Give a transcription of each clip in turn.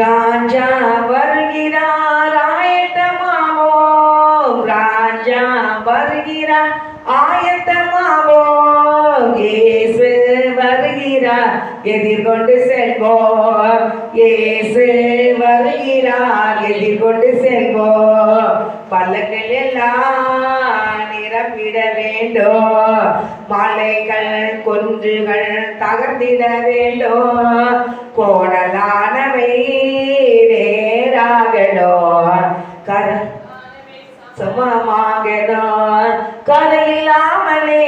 ராஜா வருகிறார் ஆயத்தமாவோம், ராஜா வருகிறார் ஆயத்தமாவோம், இயேசு வருகிறார் எதிர்கொண்டு செல்வோம், இயேசு வருகிறார் எதிர்கொண்டு செல்வோம். பல்லக்கில் எல்லாம் நிரம்பிட வேண்டும், மலைகள் குன்றுகள் தகர்ந்திட வேண்டும், கோணலானவை நேராகணும், சமமாகணும், கரையில்லாமலே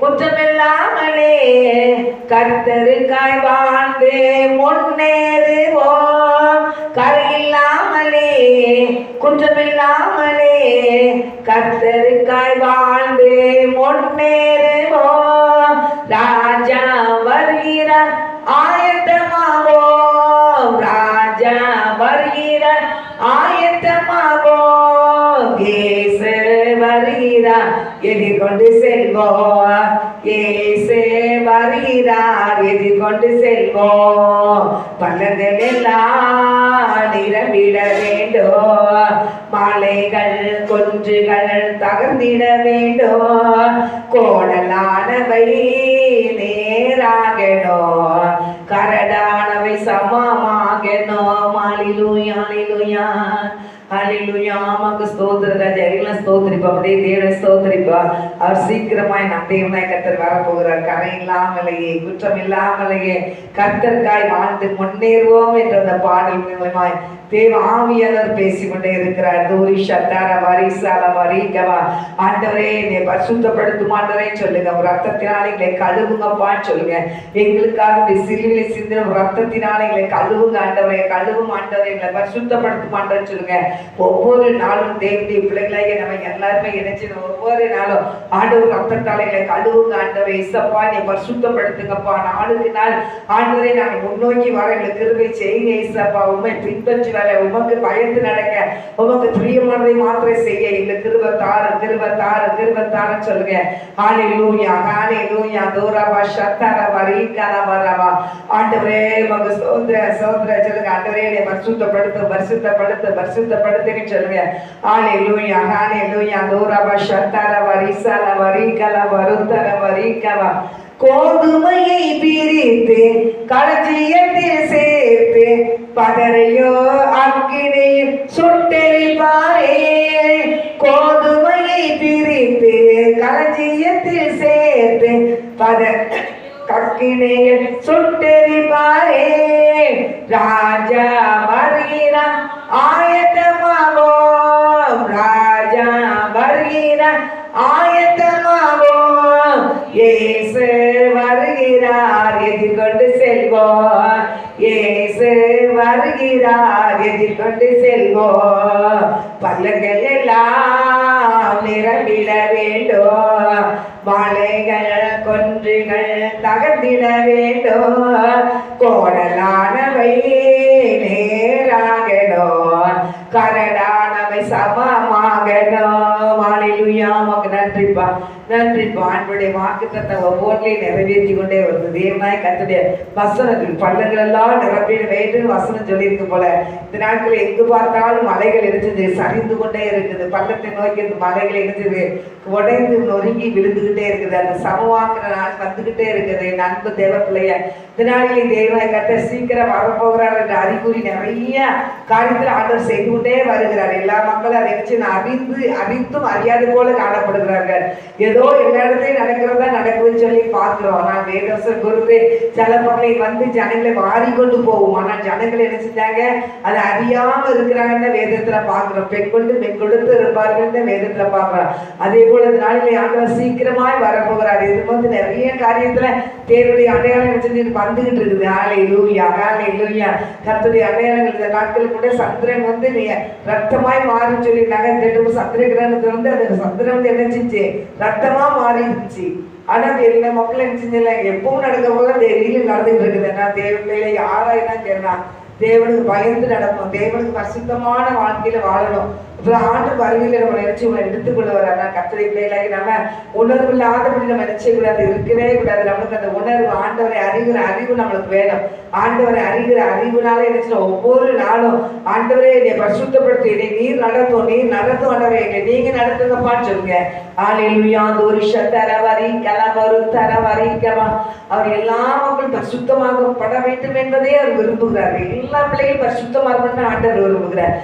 குற்றமில்லாமலே கர்த்தருக்காய் வாழ்ந்து முன்னேறுவோம், கரையில்லாமலே குற்றமில்லாமலே கர்த்தருக்காய் வாழ்ந்து முன்னேறுவோம். ராஜா வருகிறார் ஆயத்தமாவோம், ராஜா வருகிறார் ஆயத்தமாவோம், இயேசு வருகிறார் எதிர்கொண்டு செல்வோம், இயேசு வருகிறார் எதிர்கொண்டு செல்வோம். பள்ளங்கள் எல்லாம் நிரம்பிட வேண்டும், மலைகள் குன்றுகள் தகர்ந்திட வேண்டும், கோணலானவை நேராகணும், கரடானவை சமமாகணும். ஹல்லேலூயா ஹல்லேலூயா ஹல்லேலூயா. நமக்கு ஸ்தோத்திர ராஜா, எல்லாம் ஸ்தோத்திரிப்பா, அப்படியே தேவனை ஸ்தோத்திரிப்பா. அவர் சீக்கிரமாய் நம் தேவனாய் கர்த்தர் வரப்போகிறார். கரை இல்லாமலேயே குற்றம் இல்லாமலேயே கர்த்தர்காய் வாழ்ந்து முன்னேறுவோம் என்ற அந்த பாடல் மூலமாய் தேவ ஆவியாளர் பேசிக்கொண்டே இருக்கிறார். தூரி சத்தார வரிசால வரிகவா. ஆண்டவரே என்னை பரிசுத்தப்படுத்தும் ஆண்டவரே சொல்லுங்க, ஒரு ரத்தத்தினால எங்களை கழுவுங்கப்பான்னு சொல்லுங்க. எங்களுக்காக சிலுவையில சிந்தின ரத்தத்தினால எங்களை கழுவுங்க ஆண்டவரே, கழுவும் ஆண்டவரே, எங்களை பரிசுத்தப்படுத்தும் ஆண்டவரே சொல்லுங்க. ஒவ்வொரு நாளும் தேவனுடைய பிள்ளைகளாக நம்ம எல்லாருமே இணைச்சு ஒவ்வொரு நாளும் ஆண்டவர் ரத்தத்தால எங்களை கழுவுங்க ஆண்டவரே. இசப்பா நீ பரிசுத்தப்படுத்துங்கப்பா. நாளுக்கு நாள் ஆண்டவரே நாங்கள் முன்னோக்கி வர எங்களுக்கு கிருபை செய்யுங்க இசப்பா. உண்மை பின்பற்றி வர, உமக்கு பயந்து நடக்க, உமக்கு பிரியமானதை மாத்திரை செய்ய எங்களுக்கு கிருபை தாரு, கிருபை தாரு, கிருபை தாருன்னு சொல்லுங்க. ஹல்லேலூயா ஹல்லேலூயா. தோராபா சத்தாரா வரிகாலா வரவா. ஆண்டவரே உமக்கு சோதர சோதர சொல்லுங்க. ஆண்டவரே என்னை பரிசுத்தப்படுத்து, பரிசுத்தப்படுத்து, பரிசுத்தப்படுத்துன்னு சொல்லுங்க. ஹல்லேலூயா ஹல்லேலூயா. தோராபா சத்தாரா வரிசாலா வரிகாலா வருத்தர வரிகவா. கோதுமையை பிரித்து களஞ்சியத்தில் சேர்த்து பதரையோ அக்கினியில் சுட்டெரிப்பாரே, கோதுமையை பிரித்து களஞ்சியத்தில் சேர்த்து கக்கினியில் சுட்டெரிப்பாரே. ராஜா வருகிறார் ஆயத்தமாவோம், ராஜா வருகிறார் ஆயத்தமாவோம், இயேசு வருகிறார் எதிர்கொண்டு செல்வோம், இயேசு வருகிறார் எதிர்கொண்டு செல்வோம். பல்லங்கள் எல்லாம் நிரம்பிட வேண்டும், மலைகள் கொன்றுகள் தகர்ந்திட வேண்டும், கோணலானவை நேராகணும், கரடானவை சமமாகணும். ஹல்லேலூயா. உமக்கு நன்றிப்பா, நன்றிப்பா. ஆண்டவருடைய வாக்குத்தத்தம் ஒவ்வொன்றையும் நிறைவேற்றி கொண்டே வருது. தேவனாய் கர்த்தருடைய வசனத்தில் பள்ளங்கள் எல்லாம் நிரம்பிட வேண்டும் வசனம் சொல்லியிருக்கு போல. இந்த நாட்கள் எங்கு பார்த்தாலும் மலைகள் இடிச்சது சரிந்து கொண்டே இருக்குது. பள்ளத்தை நோக்கி இந்த மலைகள் இடிச்சது உடைந்து நொறுங்கி விழுந்துகிட்டே இருக்குது. அந்த சமவாக்குற நாள் வந்துகிட்டே இருக்குது. என் அன்பு தேவ பிள்ளைய, இந்த நாளில் தேவனாய் கர்த்தர் சீக்கிரம் வரப்போகிறார் என்ற அறிகுறி நிறைய காரியத்தில் ஆண்டவர் செய்து கொண்டே வருகிறார். எல்லா மக்களும் அதை வச்சு அறிந்தும் அறியாது போல காணப்படுகிறார்கள். ஏதோ எல்லா இடத்தையும் நடக்கிறதா நடக்குதுன்னு சொல்லி பார்க்கிறோம். ஆனால் வேதவசம் குருவே சில மக்களை வந்து ஜனங்களை மாறிக்கொண்டு போகும். ஆனால் ஜனங்களை என்ன செஞ்சாங்க, அதை அறியாம இருக்கிறாங்கன்னு வேதத்துல பார்க்கிறோம். பெண் கொண்டு பெண் கொடுத்து இருப்பார்கள் வேதத்துல பார்க்கிறோம். அதே போல இந்த நாளிலே ஆண்டவர் சீக்கிரமாய் வரப்போகிறார். இது வந்து நிறைய காரியத்துல தேவனுடைய அடையாளம் செஞ்சு வந்துகிட்டு இருக்குது. ஹல்லேலூயா ஹல்லேலூயா. கர்த்தருடைய அடையாளங்கள் இந்த நாட்கள் கூட சந்திரன் வந்து ரத்தமாய் மாறுன்னு சொல்லிட்டாங்க. சந்திர கிரகணத்துல வந்து அந்த சந்திரன் வந்து என்ன செஞ்சு ரத்தமா மாறிடுச்சு. ஆனா தெரியல மக்கள் என்ன செஞ்சல எப்பவும் நடக்க போல டெய்லியும் நடந்துட்டு இருக்குது. என்ன தேவ பிள்ளைகளை யாராயினா கேட்கலாம், தேவனுக்கு பயந்து நடக்கும், தேவனுக்கு பரிசுத்தமான வாழ்க்கையில வாழணும். ஆண்டு வருகையில நம்ம நினைச்சு எடுத்துக்கொள்ள வர கர்த்தருடைய பிள்ளைகளாகி நம்ம உணர்வு இல்லாதபடி நம்ம நினைச்ச கூடாது, இருக்கவே கூடாது. நம்மளுக்கு அந்த உணர்வு, ஆண்டவரை அறிகிற அறிவு நம்மளுக்கு வேணும். ஆண்டவரை அறிகிற அறிவுனால நினைச்சு ஒவ்வொரு நாளும் ஆண்டவரே என்னை பரிசுத்தப்படுத்தி என்னை நீர் நடத்தும் ஆண்டவரை எங்களை நீங்க நடத்துங்கப்பான்னு சொல்லுங்க. ஹல்லேலூயா. ஒரு சத்தரவரி கலவரு தரவரிக்கமா அவர் எல்லா மக்களும் பரிசுத்தமாகப்பட வேண்டும் என்பதே அவர் விரும்புகிறார். எல்லா பிள்ளைகளும் பரிசுத்தமாக ஆண்டவர் விரும்புகிறார்.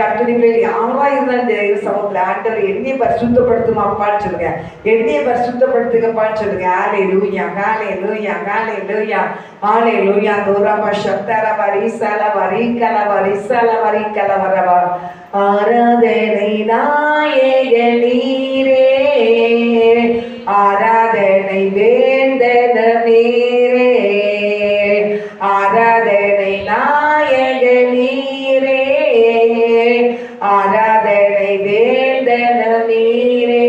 கர்த்தருடைய பிள்ளைகள் யாரா இருந்தாலும் சமூகத்துல ஆண்டவர் என்னையை பரிசுத்தப்படுத்துமாப்பான்னு சொல்லுங்க, என்னையை பரிசுத்தப்படுத்துங்கப்பான்னு சொல்லுங்க. ஹல்லேலூயா, ஹல்லேலூயா, ஹல்லேலூயா, ஹல்லேலூயா. தோராபா சத்தரவரி சலவரி கலவரி சலவரி கலவரவா. ஆராதனை நாயக நீரே, ஆராதனை வேந்தன நீரே, ஆராதனை நாயக நீரே, ஆராதனை வேந்தன நீரே.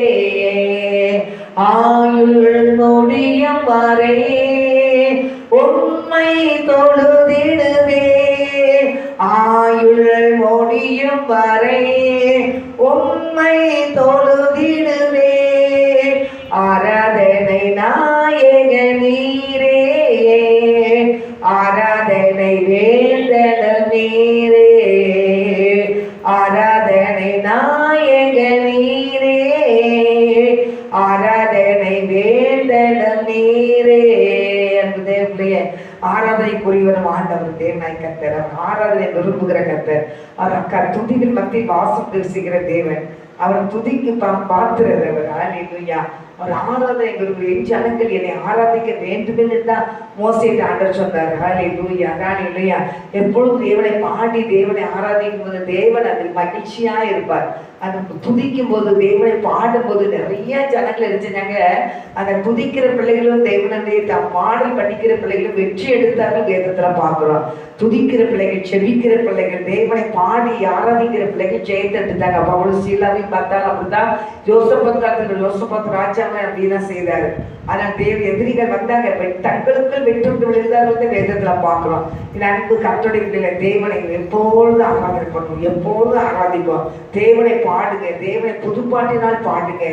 ஆயுள் முடியும் வரை உம்மை தொழுதிடுவே, ஆயுள் முடியும் வரை உம்மை தொழுதிடுவே. ஆராதனை நாயக நீரே, ஆராதனை வேந்தன நீரே, ஆராதனை நாயக நீரே, ஆராதனை வேந்தன நீரே. அன்பு தேவனுடைய ஆராதனைக்குரியவரும் ஆண்டவர் தேவனாய் கர்த்தர். ஆராதனை விரும்புகிற கர்த்தர். அவர் துதிகள் மத்தியில் வாசம் பேசுகிற தேவன். அவர் துதிக்கு பார்க்கிறவர். ஹல்லேலூயா. அவர் ஆராதனை என் ஜனங்கள் என்னை ஆராதிக்க வேண்டும் என்று தான் மோசேக்கு ஆண்டவர் சொன்னார். ஹல்லேலூயா, ஹல்லேலூயா. எப்பொழுதும் தேவனை பாடி தேவனை ஆராதிக்கும் போது தேவன் அதில் மகிழ்ச்சியா இருப்பார். அது துதிக்கும் போது தேவனை பாடும் போது நிறைய ஜனங்கள் இருந்துச்சாங்க. அந்த துதிக்கிற பிள்ளைகளும் தேவனுடைய பாடல் பண்ணிக்கிற பிள்ளைகளும் வெற்றி எடுத்தார்கள் வேதத்துல பார்க்கிறோம். துதிக்கிற பிள்ளைகள், செபிக்கிற பிள்ளைகள், தேவனை பாடி ஆராதிக்கிற பிள்ளைகள் ஜெயத்தெடுத்தாங்க. அப்ப அவ்வளவு சீலாவையும் பார்த்தாலும் அப்படிதான். யோசபாத் ராஜாவை அப்படிதான் செய்தாரு. ஆனா எதிரிகள் வந்தாங்க, தங்களுக்குள் வெற்றி விழுந்தார்கள் வேதத்துல பார்க்கிறோம். அன்பு கர்த்தருடைய பிள்ளைகளை தேவனை எப்பொழுதும் ஆராதனை பண்ணுவோம், எப்பொழுதும் ஆராதிப்போம். தேவனை பாடுங்க, தேவனை புதுப்பாட்டினால் பாடுங்க,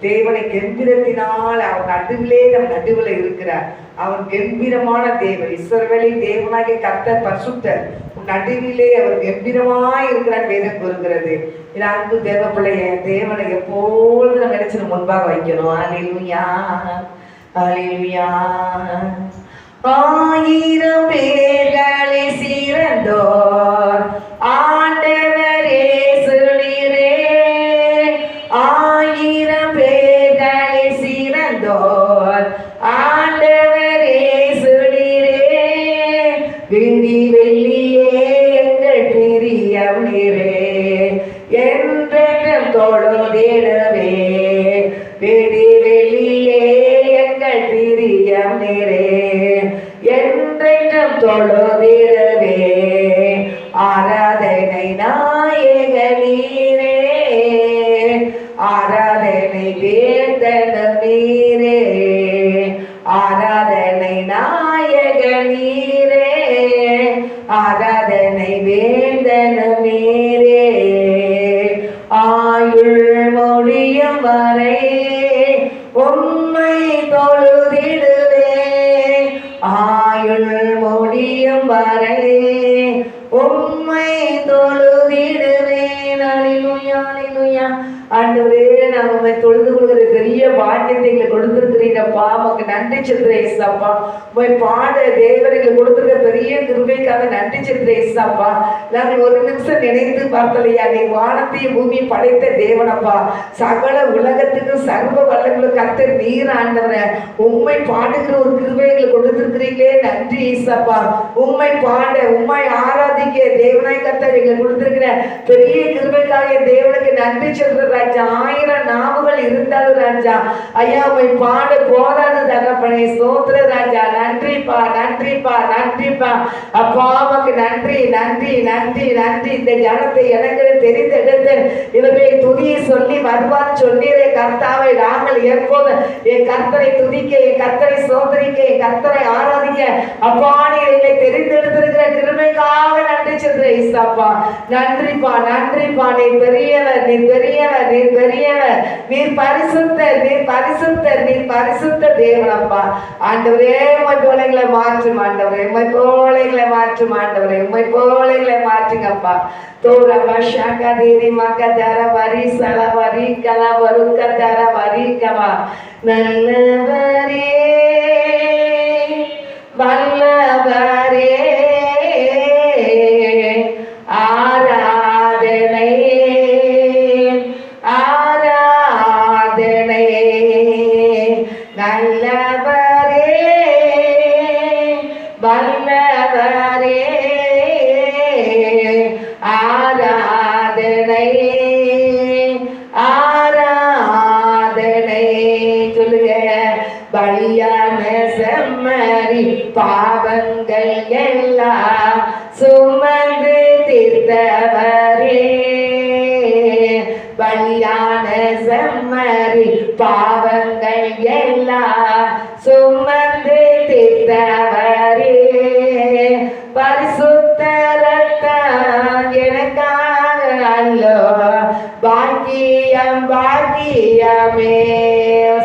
தேவனை கெம்பீரத்தினால் அவர் நடுவிலே நம் நடுவில் இருக்கிறார். அவர் கம்பீரமான தேவன், இஸ்ரவேலின் தேவனாகிய கர்த்தர் பரிசுத்தர், நடுவிலே அவர் கம்பீரமாய் இருக்கிறார் வேதம் கூறுகிறது. அன்பு தேவ பிள்ளைய தேவனை எப்பொழுது நம்ம நினைச்சு முன்பாக வைக்கணும். ஹல்லேலூயா, ஹல்லேலூயா. ஆயிரம் பேர்களை சிறந்தோர் ஆண்டவரே சொல்லிரே, ஆயிரம் பேர்களை சிறந்தோர் ஆண்டவரே சொல்லிரே, விடி வெள்ளியே எங்கள் பிரியம் நீரே, என்றென்றும் தொழுதிடவே, விடி வெள்ளியே எங்கள் பிரியம் நீரே, என்றென்றும் தொழுதிடவே. ஆராதனை நாயக நீரே, ஆராதனை வேந்தன நீரே, ஆராதனை நாயக நீரே, ஆராதனை வேந்தன நீரே. ஆயுள் முடியும் வரை உம்மை தொழுதிடுவே, ஆயுள் முடியும் வரை உம்மை தொழுதிடுவேன். ஹல்லேலூயா, ஹல்லேலூயா. ஆண்டவரே, நான் உண்மை தொழுது கொள்கிற பெரிய பாக்கியத்தை எங்களுக்கு கொடுத்திருக்கிறீங்கப்பா, உமக்கு நன்றி செலுத்துறேன் ஏசப்பா. உண்மை பாட தேவர்களுக்கு கொடுத்திருக்க பெரிய கிருபைக்காக நன்றி செலுத்துறேன் ஏசப்பா. நாங்கள் ஒரு நிமிஷம் நினைத்து பார்த்தலையா, நீ வானத்தையும் பூமியை படைத்த தேவனப்பா, சகல உலகத்துக்கும் சர்வ வல்லங்களும் கர்த்தர் நீர் ஆண்டவரே. உண்மை பாடுகிற ஒரு கிருபைகளை கொடுத்திருக்கிறீங்களே, நன்றி ஏசப்பா. உண்மை பாட, உண்மை ஆராதிக்க தேவனாய் கர்த்தர் எங்களுக்கு கொடுத்திருக்கிற பெரிய கிருபைக்காக தேவனுக்கு நன்றி செலுத்துற ராஜா. 1000 நாவுகள் இருந்தாலும் ராஜா, ஐயா உம்மை பாட போதாது தகப்பனே. ஸ்தோத்திர ராஜா, நன்றிப்பா, நன்றிப்பா, நன்றிப்பா அப்பா. உமக்கு நன்றி, நன்றி, நன்றி, நன்றி. இந்த ஜனத்தை எனக்கு தெரிந்தெடுத்து இவர்களை துதியை சொல்லி வருவார் சொன்னீரே கர்த்தாவை. நாங்கள் எப்போது என் கர்த்தரை துதிக்க, என் கர்த்தரை சோதரிக்க, என் கர்த்தரை ஆராதிக்க அப்பா நீர் எங்களை தெரிந்தெடுத்திருக்கிற கிருபைக்காக நன்றி சொல்றேன் இயேசப்பா. நன்றிப்பா, நன்றிப்பா. நீர் பெரியவர், நீர் பெரியவர், நீர் பெரியவர். நீர் பரிசுத்தர், நீர் பரிசுத்தர், நீர் பரிசுத்த தேவனப்பா. ஆண்டவரே உம்மை போலங்களை மாற்றும் ஆண்டவரே, உம்மை போலங்களை மாற்றும் ஆண்டவரே, உம்மை போலங்களை மாற்றுங்கப்பா. தோரவ ஷகதேரி மக்கதர வரி சலவரி கலவரு கதர வரி கவா. நல்லவரே வல்லவரே ஆராதனை ஆராதனை. நல்லவரே வல்லவரே ஆராதனை ஆராதனை. சொல்லுங்க. பலியான செம்மறி பாவங்கள் எல்லாம் சுமந்து தீர்த்தவரே. பலியான செம்மறி பாவங்கள் எல்லாம் சுமந்து தீர்த்தவரே. பரிசுத்த ரத்தம் எனக்காக அல்லோ பாக்கியம் பாக்கியமே.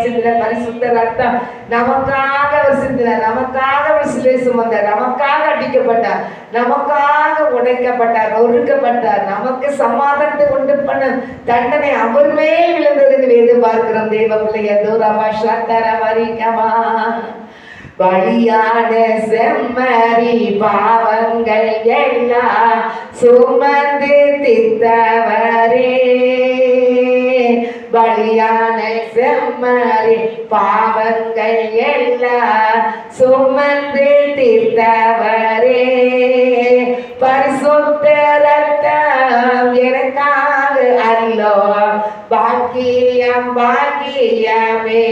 சிந்தின பரிசுத்த ரத்தம் நமக்காக சிந்தினார், நமக்காக சிலை சுமந்தார், நமக்காக அடிக்கப்பட்டார், நமக்காக உடைக்கப்பட்டார், நொறுக்கப்பட்டார். நமக்கு சமாதானத்தை உண்டு பண்ண தண்டனை அவர் மேல் விழுந்தது வேதம் பார்க்கிறோம். தேவ பிள்ளைய தூரமா ஸ்ரத்தர வரிக்கமா. பலியான செம்மறி பாவங்கள் எல்லாம் சுமந்து தீர்த்தவரே. பலியான செம்மறி பாவங்கள் எல்லாம் சுமந்து தீர்த்தவரே. பரிசுத்த ரத்தம் எனக்காக அல்லோ பாக்கியம் பாக்கியமே.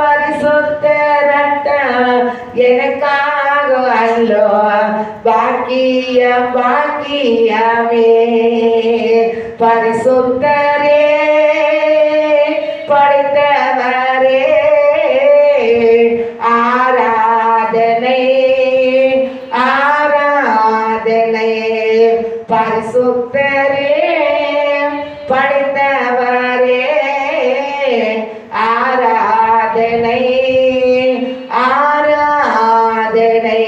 பரிசுத்த ரத்தம் எனக்காக அல்லோ பாக்கியம் பாக்கியமே. பரிசுத்தரே படைத்தவரே ஆராதனை ஆராதனை. பரிசுத்தரே படைத்தவரே ஆராதனை ஆராதனை.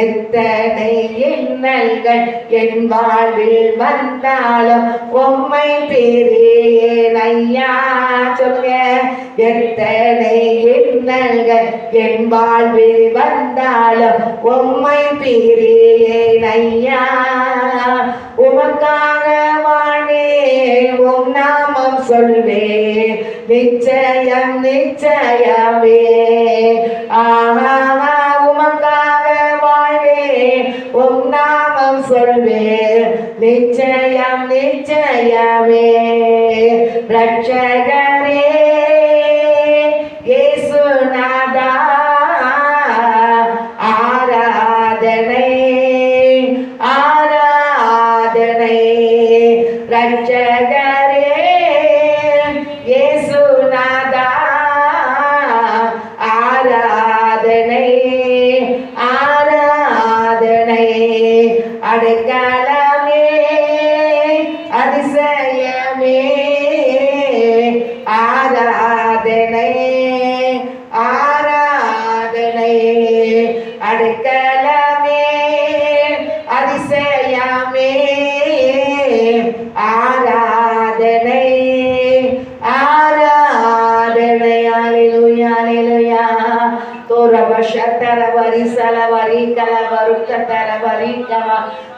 எத்தனை இன்னல்கள் என் வாழ்வில் வந்தாலும் உம்மை பிரியேன் ஐயா. சொல்லுங்க. எத்தனை இன்னல்கள் என் வாழ்வில் வந்தாலும் உம்மை பிரியேன் ஐயா. உமக்காக வாழ்வேன், உம் நாமம் சொல்வேன் நிச்சயம் நிச்சயமே. உமக்காக வாழ்வேன், உம் நாமம் சொல்வேன் நிச்சயம் நிச்சயமே. ரட்சகரே இயேசுநாதா ஆராதனை ஆராதனை. ரட்சகரே இயேசுநாதா ஆராதனை ஆராதனை. அடைக்கலமே அதிசயமே ஆராதனை ஆராதனை. அடைக்கலமே அதிசயமே ஆராதனை ஆராதனை. அல்லேலூயா அல்லேலூயா. தோரவ ஷத்தர வரி சலவரி கலவரு கதர வரி கவா.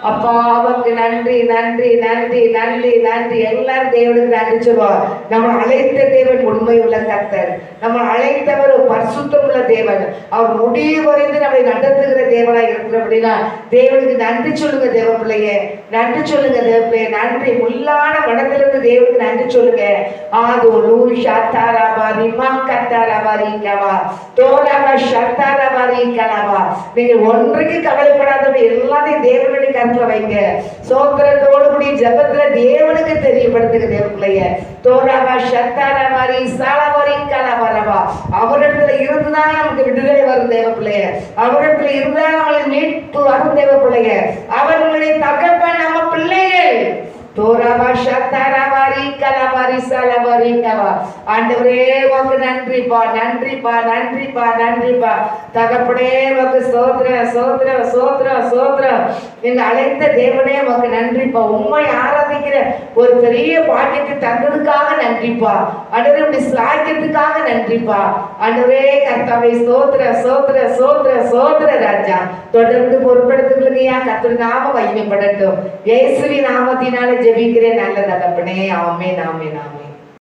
அப்பாவுக்கு நன்றி நன்றி நன்றி நன்றி நன்றி. எல்லாரும் தேவனுக்கு நன்றி சொல்லுவோம். நம்ம அழைத்த தேவன் உண்மை உள்ள கர்த்தர், நம்ம அழைத்தவர் பரிசுத்தம் உள்ள தேவன். அவர் முடிவு வரைந்து நம்மை நடத்துகிற தேவனாய் இருக்கிற அப்படின்னா தேவனுக்கு நன்றி சொல்லுங்க. தேவ பிள்ளையே நன்றி சொல்லுங்க. தேவ பிள்ளைய நன்றி உள்ளான மனதிலிருந்து தேவனுக்கு நன்றி சொல்லுங்க. ஆதோ லூ ஷத்தாரா பாரி மா கத்தாரா பாரி கவா. தோரவ ஷத்தாரா பாரி சலவாரி கலவா. நீங்க ஒன்றைக்கு கவலைப்படாதபடி எல்லாத்தையும் தேவனுடைய கருத்துல வைங்க. சோத்திரத்தோடு கூடிய ஜபத்துல தேவனுக்கு தெரியப்படுத்துங்க. தேவப்பிள்ளைய தோராவா சத்தாரவாரி சலவாரி கலவரவா. அவரிடத்துல இருந்துதான் நமக்கு விடுதலை வரும். தேவப்பிள்ளைய அவரிடத்துல இருந்தா நம்மளுக்கு மீட்பு வரும். தேவப்பிள்ளைய அவர்களுடைய தகப்பன் நம்ம பிள்ளைகள். ஆண்டவரே உமக்கு நன்றிப்பா, நன்றிப்பா, நன்றிப்பா, நன்றிப்பா. தகப்பனே உமக்கு ஸ்தோத்திரம், ஸ்தோத்திரம், ஸ்தோத்திரம், ஸ்தோத்திரம். எங்க அழைத்த தேவனே உமக்கு நன்றிப்பா. உம்மை ஆராதிக்கிற ஒரு பெரிய பாக்கியத்தை தந்ததுக்காக நன்றிப்பா. ஆண்டவரே சாக்கியத்துக்காக நன்றிப்பா. ஆண்டவரே கர்த்தாவே ஸ்தோத்திர, ஸ்தோத்திர, ஸ்தோத்திர, ஸ்தோத்திர ராஜா. தொடர்ந்து பொறுப்படுத்துகிறீங்க. கர்த்தர் நாம மகிமைப்படட்டும். இயேசுவின் நாமத்தினால ஜெபிக்கிறேன் நல்ல தகப்பனே. ஆமென், ஆமென், ஆமென்.